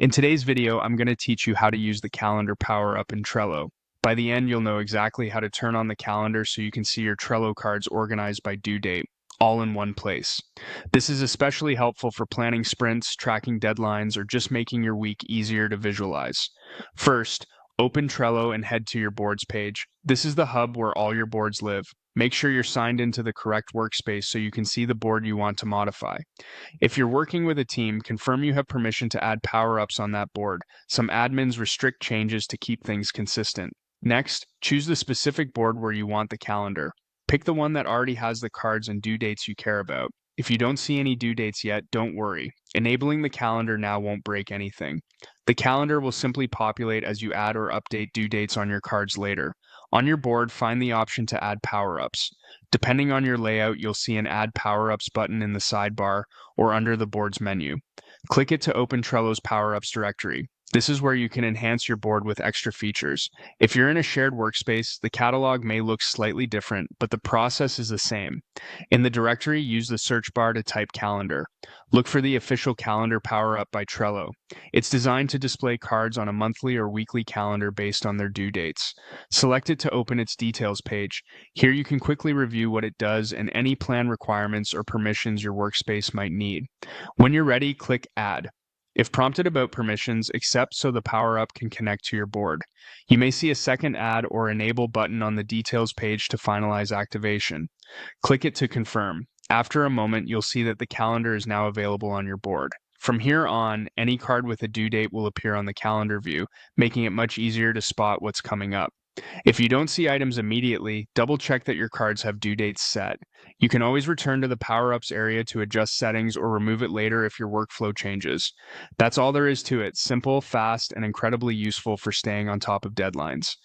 In today's video, I'm going to teach you how to use the calendar power-up in Trello. By the end, you'll know exactly how to turn on the calendar so you can see your Trello cards organized by due date, all in one place. This is especially helpful for planning sprints, tracking deadlines, or just making your week easier to visualize. First, open Trello and head to your boards page. This is the hub where all your boards live. Make sure you're signed into the correct workspace so you can see the board you want to modify. If you're working with a team, confirm you have permission to add power-ups on that board. Some admins restrict changes to keep things consistent. Next, choose the specific board where you want the calendar. Pick the one that already has the cards and due dates you care about. If you don't see any due dates yet, don't worry. Enabling the calendar now won't break anything. The calendar will simply populate as you add or update due dates on your cards later. On your board, find the option to add power-ups. Depending on your layout, you'll see an Add Power-Ups button in the sidebar or under the board's menu. Click it to open Trello's Power-Ups directory. This is where you can enhance your board with extra features. If you're in a shared workspace, the catalog may look slightly different, but the process is the same. In the directory, use the search bar to type calendar. Look for the official calendar power-up by Trello. It's designed to display cards on a monthly or weekly calendar based on their due dates. Select it to open its details page. Here you can quickly review what it does and any plan requirements or permissions your workspace might need. When you're ready, click Add. If prompted about permissions, accept so the power-up can connect to your board. You may see a second Add or Enable button on the details page to finalize activation. Click it to confirm. After a moment, you'll see that the calendar is now available on your board. From here on, any card with a due date will appear on the calendar view, making it much easier to spot what's coming up. If you don't see items immediately, double-check that your cards have due dates set. You can always return to the Power-Ups area to adjust settings or remove it later if your workflow changes. That's all there is to it. Simple, fast, and incredibly useful for staying on top of deadlines.